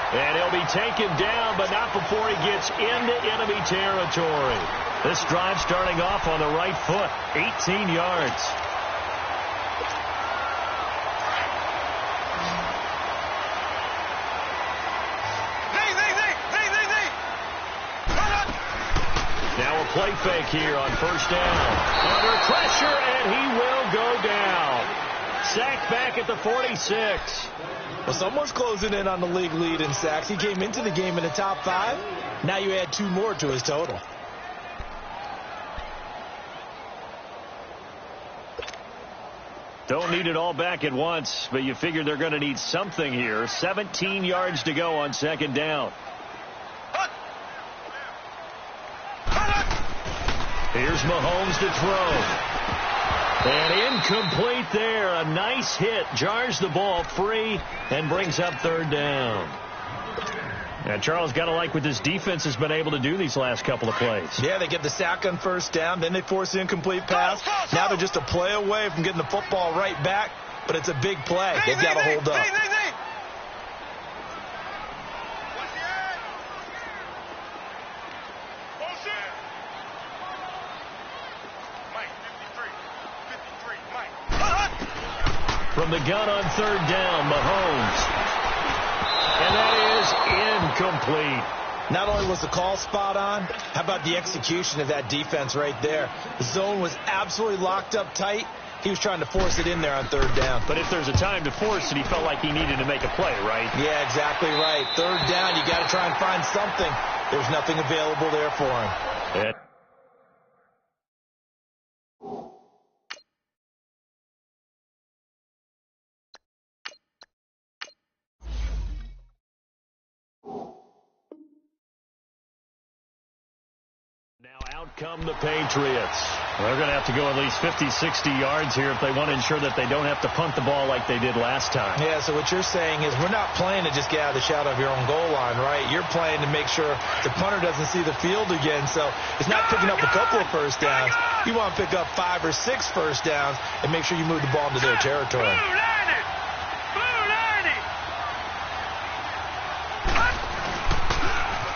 And he'll be taken down, but not before he gets into enemy territory. This drive starting off on the right foot, 18 yards. Now a play fake here on first down. Under pressure, and he will go down. Sacked back at the 46. Well, someone's closing in on the league lead in sacks. He came into the game in the top 5. Now you add 2 more to his total. Don't need it all back at once, but you figure they're going to need something here. 17 yards to go on second down. Here's Mahomes to throw. And incomplete there. A nice hit. Jars the ball free and brings up third down. And Charles, got to like what this defense has been able to do these last couple of plays. Yeah, they get the sack on first down. Then they force the incomplete pass. Now they're just a play away from getting the football right back. But it's a big play. They've got to hold up. From the gun on third down, Mahomes. And that is incomplete. Not only was the call spot on, how about the execution of that defense right there? The zone was absolutely locked up tight. He was trying to force it in there on third down. But if there's a time to force it, he felt like he needed to make a play, right? Yeah, exactly right. Third down, you got to try and find something. There's nothing available there for him. Yeah. Now out come the Patriots. They're going to have to go at least 50, 60 yards here if they want to ensure that they don't have to punt the ball like they did last time. Yeah, so what you're saying is we're not playing to just get out of the shadow of your own goal line, right? You're playing to make sure the punter doesn't see the field again. So it's not picking up a couple of first downs. You want to pick up 5 or 6 first downs and make sure you move the ball into their territory.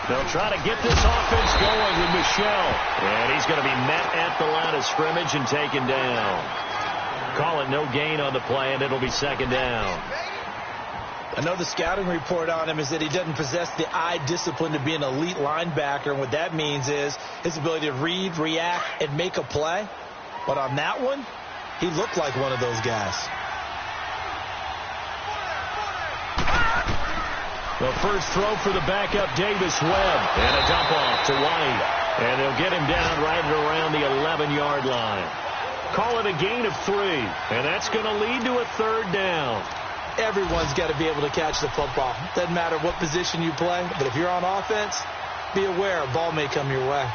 They'll try to get this offense going with Michel. And he's going to be met at the line of scrimmage and taken down. Call it no gain on the play, and it'll be second down. I know the scouting report on him is that he doesn't possess the eye discipline to be an elite linebacker. And what that means is his ability to read, react, and make a play. But on that one, he looked like one of those guys. The first throw for the backup, Davis Webb. And a dump off to White. And they'll get him down right around the 11-yard line. Call it a gain of 3. And that's going to lead to a third down. Everyone's got to be able to catch the football. Doesn't matter what position you play. But if you're on offense, be aware a ball may come your way.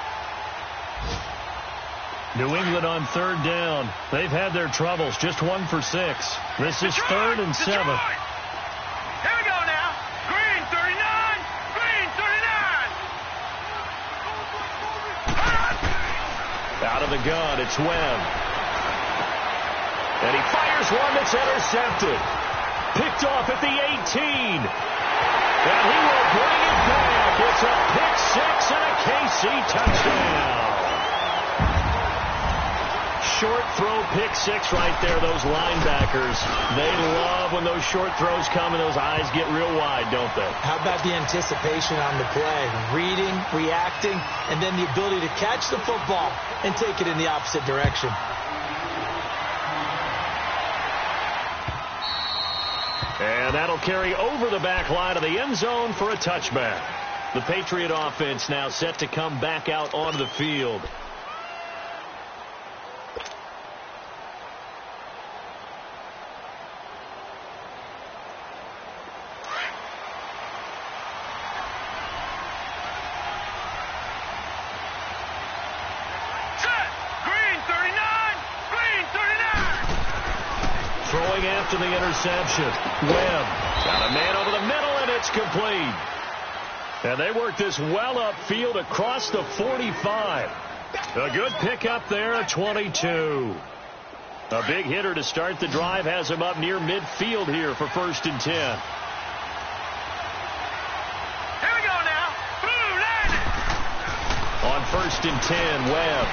New England on third down. They've had their troubles. Just 1 for 6. This is 3rd and 7. Here we go now. Green 39. Green 39. gun. It's Webb. And he fires one that's intercepted. Picked off at the 18. And he will bring it back. It's a pick six and a KC touchdown. Short throw pick six right there. Those linebackers, they love when those short throws come and those eyes get real wide, don't they? How about the anticipation on the play? Reading, reacting, and then the ability to catch the football and take it in the opposite direction. And that'll carry over the back line of the end zone for a touchback. The Patriot offense now set to come back out onto the field. After the interception, Webb got a man over the middle, and it's complete. And they work this well upfield across the 45. A good pickup there at 22. A big hitter to start the drive has him up near midfield here for 1st and 10. Here we go now. Boom, landed. On 1st and 10, Webb.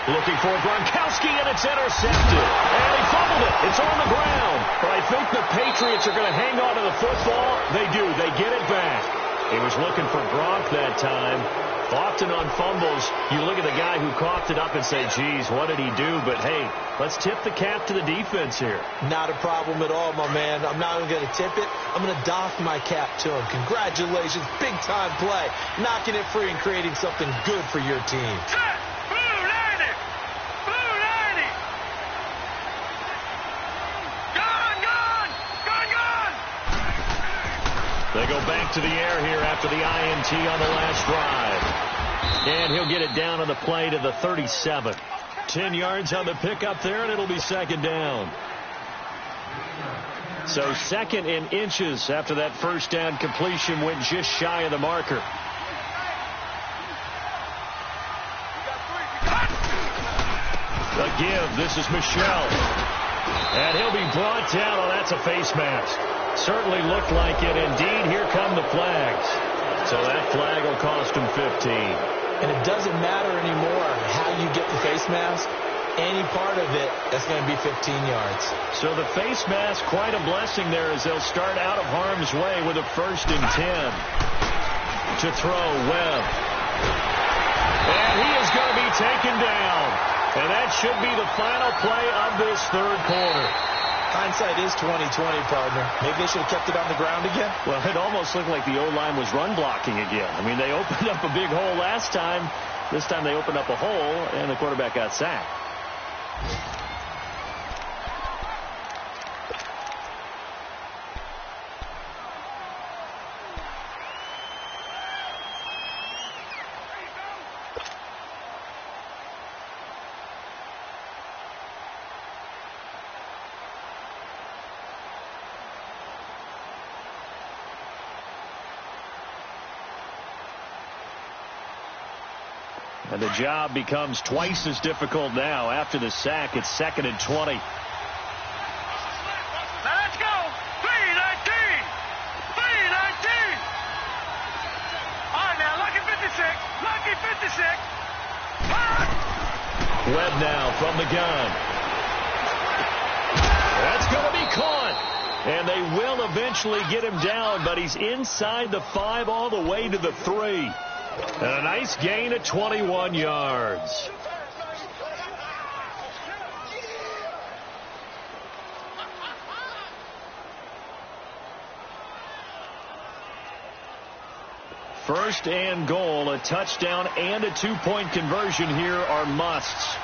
Looking for Gronkowski, and it's intercepted. And he fumbled it. It's on the ground. But I think the Patriots are going to hang on to the football. They do. They get it back. He was looking for Gronk that time. Often on fumbles, you look at the guy who coughed it up and say, geez, what did he do? But, hey, let's tip the cap to the defense here. Not a problem at all, my man. I'm not even going to tip it. I'm going to doff my cap to him. Congratulations. Big-time play. Knocking it free and creating something good for your team. They go back to the air here after the INT on the last drive. And he'll get it down on the play to the 37. 10 yards on the pickup there, and it'll be 2nd down. So 2nd and inches after that 1st down completion went just shy of the marker. A give. This is Michel. And he'll be brought down. Oh, that's a face mask. Certainly looked like it. Indeed, here come the flags. So that flag will cost him 15. And it doesn't matter anymore how you get the face mask. Any part of it, that's going to be 15 yards. So the face mask, quite a blessing there as they'll start out of harm's way with a 1st and 10. To throw, Webb. And he is going to be taken down. And that should be the final play of this 3rd quarter. Hindsight is 20/20, partner. Maybe they should have kept it on the ground again. Well, it almost looked like the O-line was run blocking again. I mean, they opened up a big hole last time. This time they opened up a hole, and the quarterback got sacked. And the job becomes twice as difficult now. After the sack, it's 2nd and 20. Now let's go. 3-19. 3-19. All right, now, lucky 56. Lucky 56. Webb now from the gun. That's going to be caught. And they will eventually get him down, but he's inside the 5 all the way to the 3. And a nice gain of 21 yards. First and goal, a touchdown and a 2-point conversion here are musts.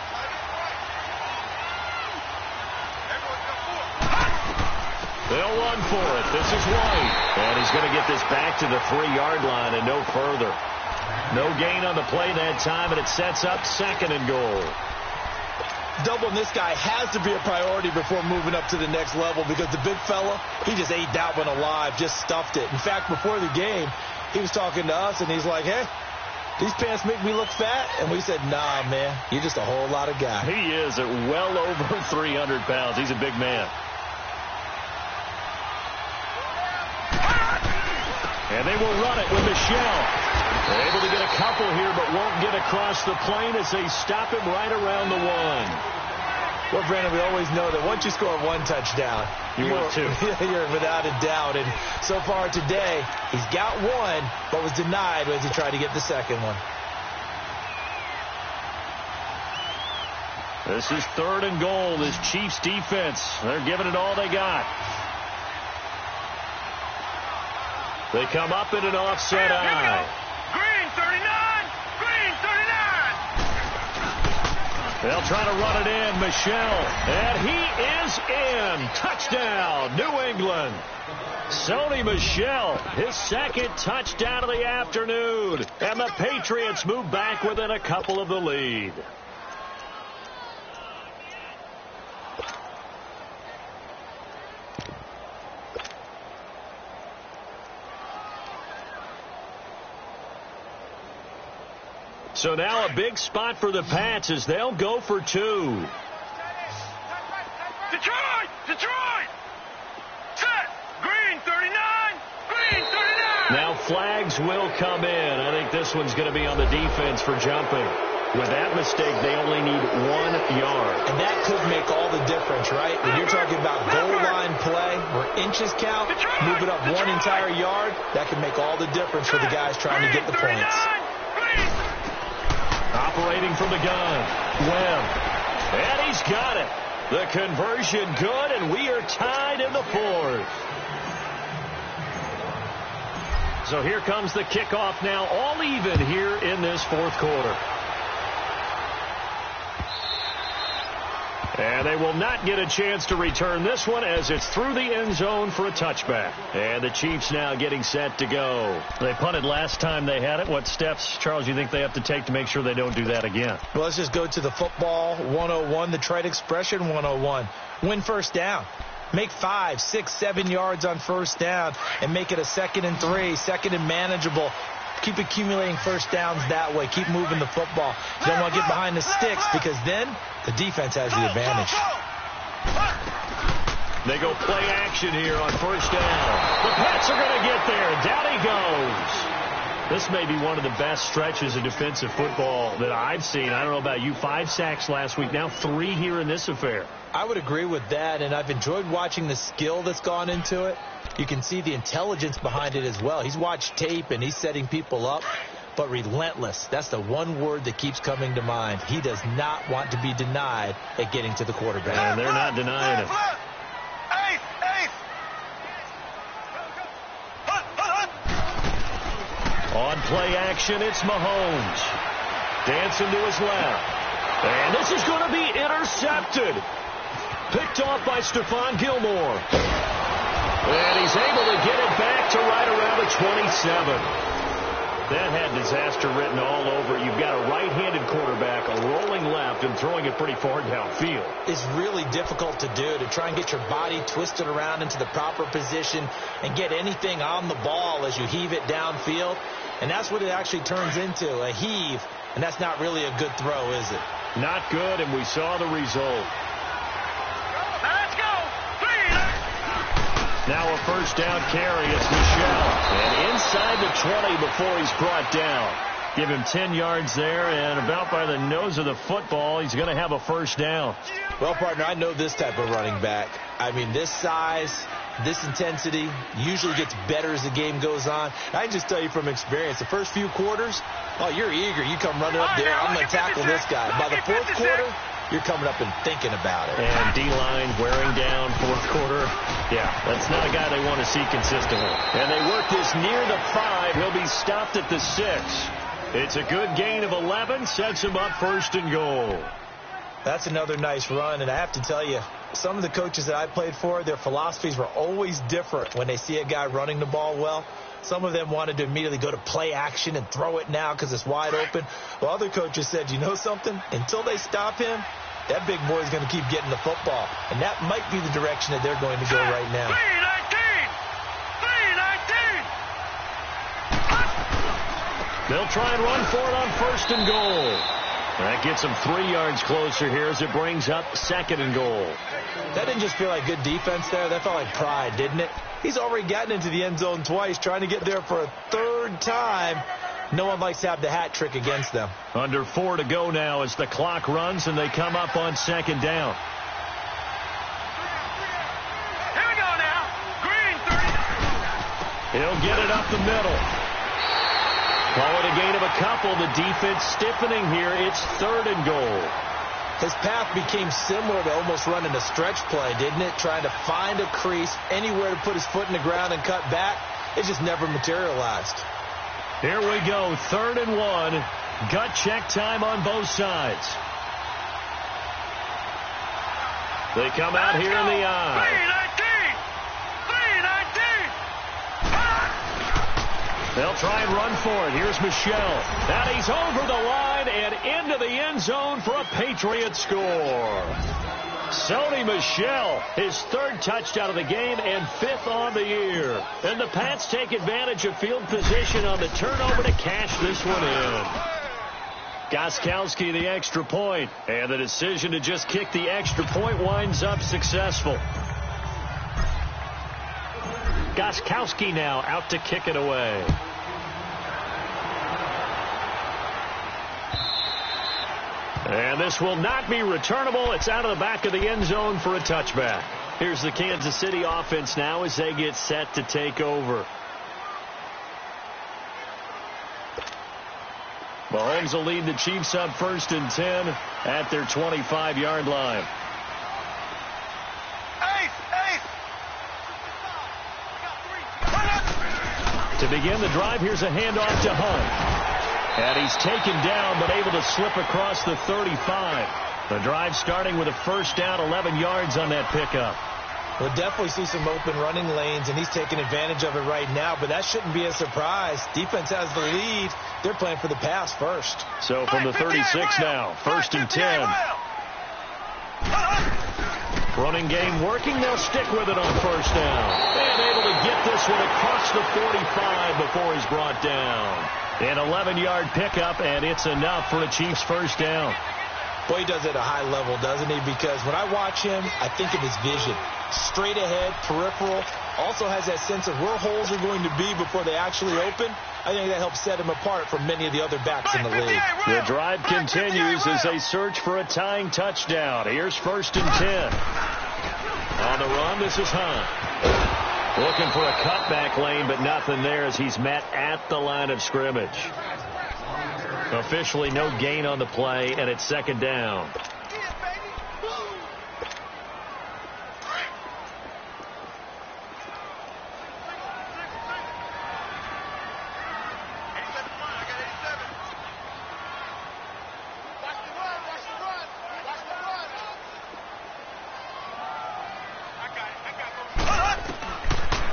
They'll run for it. This is White. And he's going to get this back to the 3-yard line and no further. No gain on the play that time, and it sets up 2nd and goal. Doubling this guy has to be a priority before moving up to the next level because the big fella, he just ate that one alive, just stuffed it. In fact, before the game, he was talking to us, and he's like, hey, these pants make me look fat. And we said, nah, man, you're just a whole lot of guy. He is at well over 300 pounds. He's a big man. And they will run it with Michelle. They're able to get a couple here, but won't get across the plane as they stop him right around the 1. Well, Brandon, we always know that once you score 1 touchdown, you're 2. You're without a doubt. And so far today, he's got 1, but was denied as he tried to get the second one. This is 3rd and goal. This Chiefs defense, they're giving it all they got. They come up in an offset eye. Green 39! Green 39! They'll try to run it in. Michelle. And he is in. Touchdown, New England. Sony Michel, his 2nd touchdown of the afternoon. And the Patriots move back within a couple of the lead. So now a big spot for the Pats as they'll go for 2. Detroit! Detroit! Set! Green 39! Green 39! Now flags will come in. I think this one's going to be on the defense for jumping. With that mistake, they only need 1 yard. And that could make all the difference, right? When you're talking about goal line play where inches count, move it up 1 entire yard, that can make all the difference for the guys trying to get the points. Operating from the gun, Webb. And he's got it. The conversion good, and we are tied in the 4th. So here comes the kickoff now, all even here in this 4th quarter. And they will not get a chance to return this one as it's through the end zone for a touchback. And the Chiefs now getting set to go. They punted last time they had it. What steps, Charles, you think they have to take to make sure they don't do that again? Well, let's just go to the football 101, the trite expression 101. Win first down. Make 5, 6, 7 yards on first down and make it a 2nd and 3, 2nd and manageable. Keep accumulating first downs that way. Keep moving the football. You don't want to get behind the sticks because then the defense has the advantage. They go play action here on first down. The Pats are going to get there. Down he goes. This may be one of the best stretches of defensive football that I've seen. I don't know about you. 5 sacks last week. Now 3 here in this affair. I would agree with that, and I've enjoyed watching the skill that's gone into it. You can see the intelligence behind it as well. He's watched tape, and he's setting people up, but relentless. That's the one word that keeps coming to mind. He does not want to be denied at getting to the quarterback. And they're not denying him. On play action, it's Mahomes. Dancing to his left. And this is going to be intercepted. Picked off by Stephon Gilmore. And he's able to get it back to right around the 27. That had disaster written all over it. You've got a right-handed quarterback, a rolling left, and throwing it pretty far downfield. It's really difficult to do, to try and get your body twisted around into the proper position and get anything on the ball as you heave it downfield. And that's what it actually turns into, a heave. And that's not really a good throw, is it? Not good, and we saw the result. Let's go! Now a first down carry. It's Michel. And inside the 20 before he's brought down. Give him 10 yards there, and about by the nose of the football, he's going to have a first down. Well, partner, I know this type of running back. I mean, this size, this intensity usually gets better as the game goes on. I can just tell you from experience, the first few quarters, oh, you're eager. You come running up there. I'm going to tackle this guy. By the 4th quarter, you're coming up and thinking about it. And D-line wearing down 4th quarter. Yeah, that's not a guy they want to see consistently. And they work this near the 5. He'll be stopped at the 6. It's a good gain of 11. Sets him up 1st and goal. That's another nice run. And I have to tell you, some of the coaches that I played for, their philosophies were always different when they see a guy running the ball well. Some of them wanted to immediately go to play action and throw it now because it's wide open. Well, other coaches said, you know something? Until they stop him, that big boy is going to keep getting the football. And that might be the direction that they're going to go right now. 319! They'll try and run for it on 1st and goal. That gets them 3 yards closer here as it brings up 2nd and goal. That didn't just feel like good defense there. That felt like pride, didn't it? He's already gotten into the end zone twice, trying to get there for a 3rd time. No one likes to have the hat trick against them. Under 4 to go now as the clock runs and they come up on 2nd down. Here we go now. Green 3. He'll get it up the middle. Call it a gain of a couple. The defense stiffening here. It's 3rd and goal. His path became similar to almost running a stretch play, didn't it? Trying to find a crease, anywhere to put his foot in the ground and cut back. It just never materialized. Here we go, 3rd and 1. Gut check time on both sides. They come out here in the eye. 3-19. They'll try and run for it. Here's Michelle. And he's over the line and into the end zone for a Patriot score. Sony Michel, his 3rd touchdown of the game and 5th on the year. And the Pats take advantage of field position on the turnover to cash this one in. Gostkowski the extra point, and the decision to just kick the extra point winds up successful. Gostkowski now out to kick it away. And this will not be returnable. It's out of the back of the end zone for a touchback. Here's the Kansas City offense now as they get set to take over. Mahomes will lead the Chiefs up 1st and 10 at their 25-yard line. To begin the drive, here's a handoff to Hunt. And he's taken down, but able to slip across the 35. The drive starting with a 1st down, 11 yards on that pickup. We'll definitely see some open running lanes, and he's taking advantage of it right now, but that shouldn't be a surprise. Defense has the lead. They're playing for the pass first. So from the 36 now, 1st and 10. Running game working. They'll stick with it on 1st down. And able to get this one across the 45 before he's brought down. An 11-yard pickup, and it's enough for a Chiefs 1st down. Boy, he does it at a high level, doesn't he? Because when I watch him, I think of his vision. Straight ahead, peripheral. Also has that sense of where holes are going to be before they actually open. I think that helps set him apart from many of the other backs in the league. The drive continues as they search for a tying touchdown. Here's 1st and 10. On the run, this is Hunt. Looking for a cutback lane, but nothing there as he's met at the line of scrimmage. Officially no gain on the play, and it's 2nd down.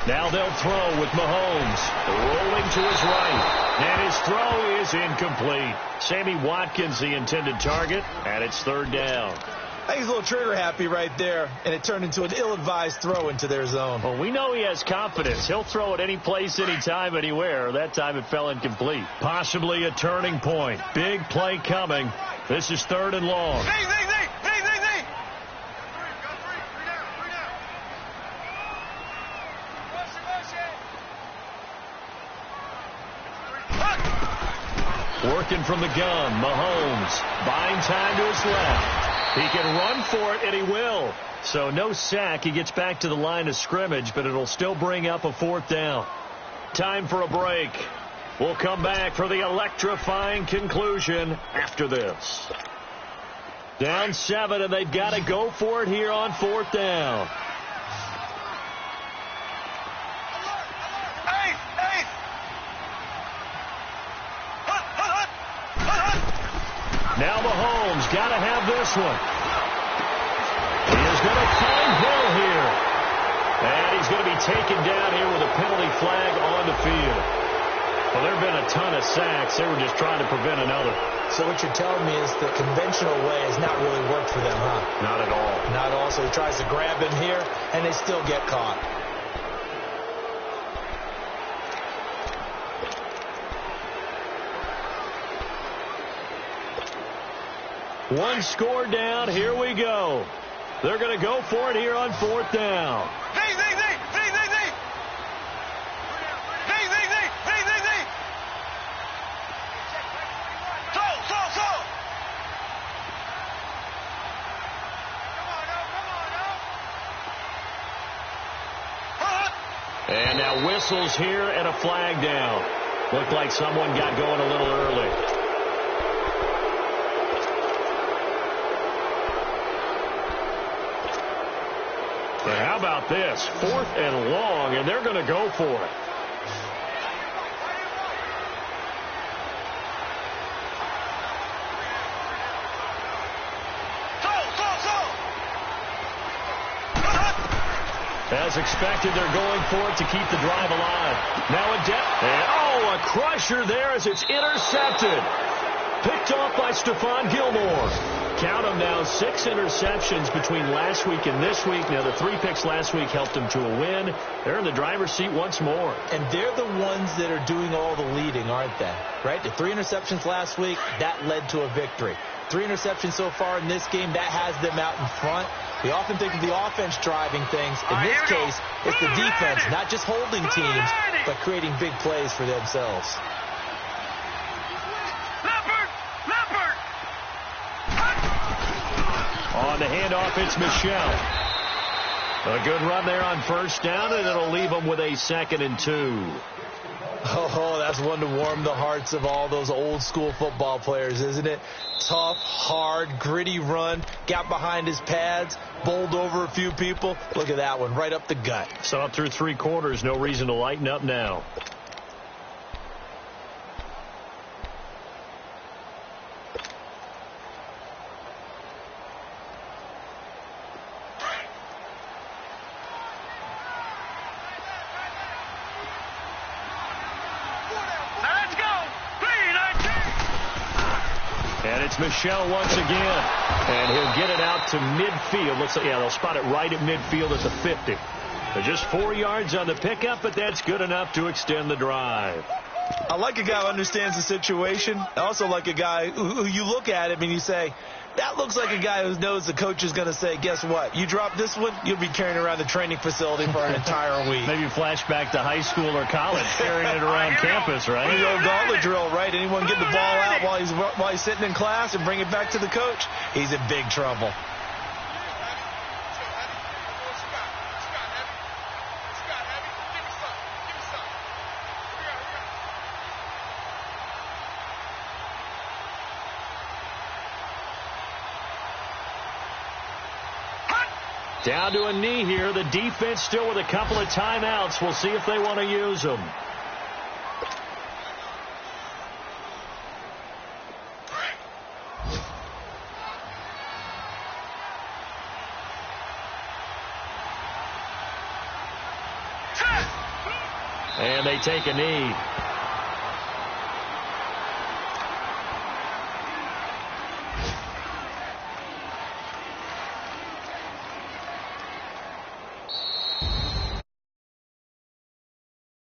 Now they'll throw with Mahomes rolling to his right. And his throw is incomplete. Sammy Watkins the intended target, and it's 3rd down. I think he's a little trigger happy right there, and it turned into an ill-advised throw into their zone. Well, we know he has confidence. He'll throw it any place, anytime, anywhere. That time it fell incomplete. Possibly a turning point. Big play coming. This is 3rd and long. Working from the gun, Mahomes buying time to his left. He can run for it, and he will. So no sack. He gets back to the line of scrimmage, but it'll still bring up a 4th down. Time for a break. We'll come back for the electrifying conclusion after this. Down 7, and they've got to go for it here on 4th down. Now Mahomes got to have this one. He is going to find Hill here. And he's going to be taken down here with a penalty flag on the field. Well, there have been a ton of sacks. They were just trying to prevent another. So what you're telling me is the conventional way has not really worked for them, huh? Not at all. Not at all. So he tries to grab him here, and they still get caught. One score down. Here we go. They're going to go for it here on 4th down. And now whistles here and a flag down. Looked like someone got going a little early. But how about this? 4th and long, and they're going to go for it. As expected, they're going for it to keep the drive alive. Now a crusher there as it's intercepted. Picked off by Stephon Gilmore. Count them now, 6 interceptions between last week and this week. Now, the 3 picks last week helped them to a win. They're in the driver's seat once more. And they're the ones that are doing all the leading, aren't they? Right? The 3 interceptions last week, that led to a victory. 3 interceptions so far in this game, that has them out in front. We often think of the offense driving things. In this case, it's the defense, not just holding teams, but creating big plays for themselves. On the handoff, it's Michel. A good run there on 1st down, and it'll leave them with a 2nd and 2. Oh, that's one to warm the hearts of all those old-school football players, isn't it? Tough, hard, gritty run. Got behind his pads, bowled over a few people. Look at that one, right up the gut. Saw it through 3 quarters. No reason to lighten up now. It's Michel once again, and he'll get it out to midfield. Looks like, they'll spot it right at midfield at the 50. They're just 4 yards on the pickup, but that's good enough to extend the drive. I like a guy who understands the situation. I also like a guy who you look at him and you say, that looks like a guy who knows the coach is going to say, guess what? You drop this one, you'll be carrying around the training facility for an entire week. Maybe flashback to high school or college, carrying it around campus, right? The old gauntlet drill, right? Anyone get the ball out while he's sitting in class and bring it back to the coach? He's in big trouble. Down to a knee here. The defense still with a couple of timeouts. We'll see if they want to use them. And they take a knee.